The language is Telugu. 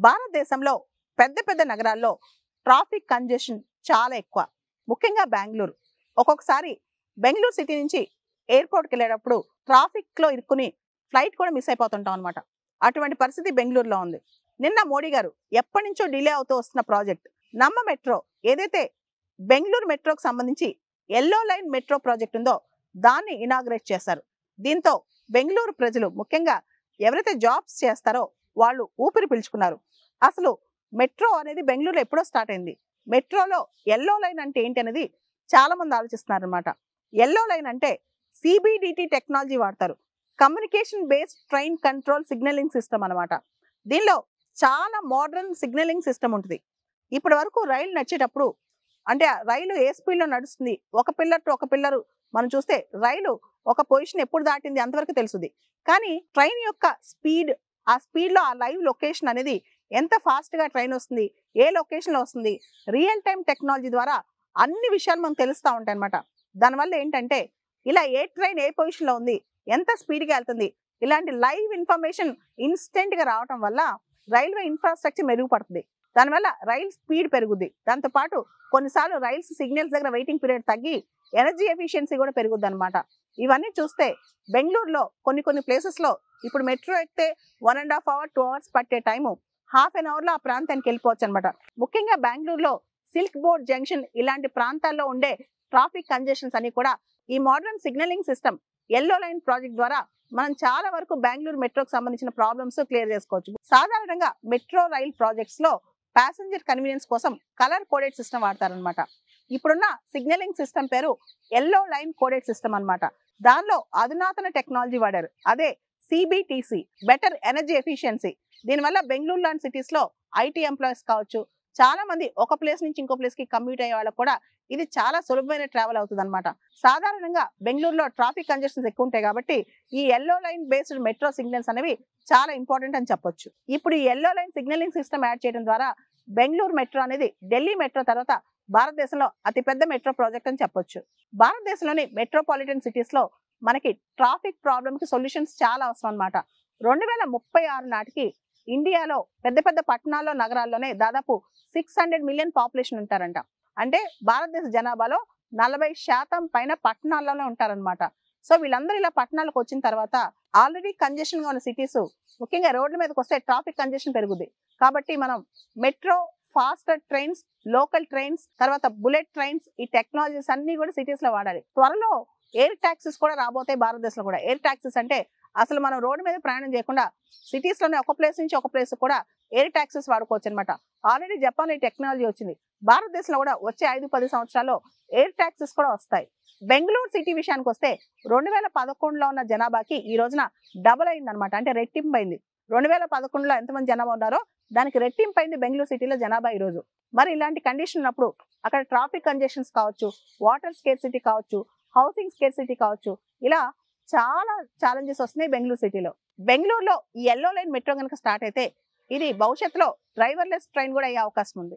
భారతదేశంలో పెద్ద పెద్ద నగరాల్లో ట్రాఫిక్ కంజెషన్ చాలా ఎక్కువ. ముఖ్యంగా బెంగళూరు. ఒక్కొక్కసారి బెంగళూరు సిటీ నుంచి ఎయిర్పోర్ట్కి వెళ్ళేటప్పుడు ట్రాఫిక్లో ఇరుక్కుని ఫ్లైట్ కూడా మిస్ అయిపోతుంటాం అనమాట. అటువంటి పరిస్థితి బెంగళూరులో ఉంది. నిన్న మోడీ గారు ఎప్పటి నుంచో డిలే అవుతూ వస్తున్న ప్రాజెక్ట్ నమ్మ మెట్రో, ఏదైతే బెంగళూరు మెట్రోకి సంబంధించి ఎల్లో లైన్ మెట్రో ప్రాజెక్ట్ ఉందో దాన్ని ఇనాగ్రేట్ చేశారు. దీంతో బెంగళూరు ప్రజలు, ముఖ్యంగా ఎవరైతే జాబ్స్ చేస్తారో వాళ్ళు ఊపిరి పీల్చుకున్నారు. అసలు మెట్రో అనేది బెంగళూరులో ఎప్పుడో స్టార్ట్ అయింది. మెట్రోలో ఎల్లో లైన్ అంటే ఏంటి అనేది చాలా మంది ఆలోచిస్తున్నారు అనమాట. ఎల్లో లైన్ అంటే సిబిడిటి టెక్నాలజీ వాడతారు. Communication based train control signalling system అనమాట. దీనిలో చాలా మోడర్న్ సిగ్నలింగ్ సిస్టమ్ ఉంటుంది. ఇప్పటి వరకు రైలు నడిచేటప్పుడు, అంటే రైలు ఏ స్పీడ్లో నడుస్తుంది, ఒక పిల్లర్ టు ఒక పిల్లరు మనం చూస్తే రైలు ఒక పొజిషన్ ఎప్పుడు దాటింది అంతవరకు తెలుస్తుంది. కానీ ట్రైన్ యొక్క స్పీడ్, ఆ స్పీడ్లో ఆ లైవ్ లొకేషన్ అనేది ఎంత ఫాస్ట్గా ట్రైన్ వస్తుంది, ఏ లొకేషన్లో వస్తుంది, రియల్ టైం టెక్నాలజీ ద్వారా అన్ని విషయాలు మనకు తెలుస్తూ ఉంటాయి అనమాట. దానివల్ల ఏంటంటే ఇలా ఏ ట్రైన్ ఏ పొజిషన్లో ఉంది, ఎంత స్పీడ్గా వెళ్తుంది, ఇలాంటి లైవ్ ఇన్ఫర్మేషన్ ఇన్స్టెంట్గా రావటం వల్ల రైల్వే ఇన్ఫ్రాస్ట్రక్చర్ మెరుగుపడుతుంది. దానివల్ల రైల్ స్పీడ్ పెరుగుద్ది. దాంతోపాటు కొన్నిసార్లు రైల్స్ సిగ్నల్స్ దగ్గర వెయిటింగ్ పీరియడ్ తగ్గి ఎనర్జీ ఎఫిషియన్సీ కూడా పెరుగుద్ది అనమాట. ఇవన్నీ చూస్తే బెంగళూరులో కొన్ని ప్లేసెస్లో ఇప్పుడు మెట్రో ఎక్కితే 1.5 hours 2 hours పట్టే టైము ½ an hourలో ఆ ప్రాంతానికి వెళ్ళిపోవచ్చు అనమాట. ముఖ్యంగా బెంగళూరులో సిల్క్ బోర్డ్ జంక్షన్ ఇలాంటి ప్రాంతాల్లో ఉండే ట్రాఫిక్ కంజెషన్స్ అన్ని కూడా ఈ modern signalling system yellow line project ద్వారా మనం చాలా వరకు బెంగళూరు మెట్రోకి సంబంధించిన ప్రాబ్లమ్స్ క్లియర్ చేసుకోవచ్చు. సాధారణంగా మెట్రో రైల్ ప్రాజెక్ట్స్ లో ప్యాసింజర్ కన్వీనియన్స్ కోసం కలర్ కోడెడ్ సిస్టమ్ వాడతారనమాట. ఇప్పుడున్న సిగ్నలింగ్ సిస్టమ్ పేరు ఎల్లో లైన్ కోడెడ్ సిస్టమ్ అనమాట. దానిలో అధునాతన టెక్నాలజీ వాడారు. అదే సిబిటిసి, బెటర్ ఎనర్జీ ఎఫిషియన్సీ. దీనివల్ల బెంగళూరు లాంటి సిటీస్ లో ఐటీ ఎంప్లాయీస్ కావచ్చు, చాలా మంది ఒక ప్లేస్ నుంచి ఇంకో ప్లేస్ కి కమ్యూట్ అయ్యే వాళ్ళకి కూడా ఇది చాలా సులభమైన ట్రావెల్ అవుతుంది అనమాట. సాధారణంగా బెంగళూరులో ట్రాఫిక్ కంజెషన్స్ ఎక్కువ ఉంటాయి కాబట్టి ఈ yellow line based metro signals అనేవి చాలా ఇంపార్టెంట్ అని చెప్పొచ్చు. ఇప్పుడు ఈ yellow line signalling system add చేయడం ద్వారా బెంగళూరు మెట్రో అనేది ఢిల్లీ మెట్రో తర్వాత భారతదేశంలో అతిపెద్ద మెట్రో ప్రాజెక్ట్ అని చెప్పొచ్చు. భారతదేశంలోని మెట్రోపాలిటన్ సిటీస్ లో మనకి ట్రాఫిక్ ప్రాబ్లమ్ కి సొల్యూషన్స్ చాలా అవసరం అనమాట. 2036 నాటికి ఇండియాలో పెద్ద పెద్ద పట్టణాల్లో, నగరాల్లోనే దాదాపు 600 million పాపులేషన్ ఉంటారంట. అంటే భారతదేశ జనాభాలో 40% పైన పట్టణాల్లోనే ఉంటారనమాట. సో వీళ్ళందరూ ఇలా పట్టణాలకు వచ్చిన తర్వాత ఆల్రెడీ కంజెషన్ గా ఉన్న సిటీస్, ముఖ్యంగా రోడ్ల మీదకి వస్తే ట్రాఫిక్ కంజెషన్ పెరుగుద్ది. కాబట్టి మనం metro, faster trains, local trains, తర్వాత బుల్లెట్ ట్రైన్స్, ఈ టెక్నాలజీస్ అన్ని కూడా సిటీస్ లో వాడాలి. త్వరలో ఎయిర్ ట్యాక్సీస్ కూడా రాబోతాయి భారతదేశంలో కూడా. ఎయిర్ ట్యాక్సీస్ అంటే అసలు మనం రోడ్డు మీద ప్రయాణం చేయకుండా సిటీస్ లోనే ఒక ప్లేస్ నుంచి ఒక ప్లేస్ కూడా ఎయిర్ ట్యాక్సీస్ వాడుకోవచ్చు అనమాట. ఆల్రెడీ జపాన్ ఈ టెక్నాలజీ వచ్చింది. భారతదేశంలో కూడా వచ్చే 5-10 సంవత్సరాల్లో ఎయిర్ ట్యాక్సీస్ కూడా వస్తాయి. బెంగళూరు సిటీ విషయానికి వస్తే 2011లో ఉన్న జనాభాకి ఈ రోజున డబుల్ అయింది అనమాట. అంటే రెట్టింపు అయింది. 2011లో ఎంతమంది జనాభా ఉన్నారో దానికి రెట్టింపు అయింది బెంగళూరు సిటీలో జనాభా ఈ రోజు. మరి ఇలాంటి కండిషన్ ఉన్నప్పుడు అక్కడ ట్రాఫిక్ కంజెషన్స్ కావచ్చు, వాటర్ స్కేర్సిటీ కావచ్చు, హౌసింగ్ స్కేర్సిటీ కావచ్చు, ఇలా చాలా ఛాలెంజెస్ వస్తున్నాయి బెంగళూరు సిటీలో. బెంగళూరులో ఈ ఎల్లో లైన్ మెట్రో కనుక స్టార్ట్ అయితే ఇది భవిష్యత్తులో డ్రైవర్లెస్ ట్రైన్ కూడా అయ్యే అవకాశం ఉంది.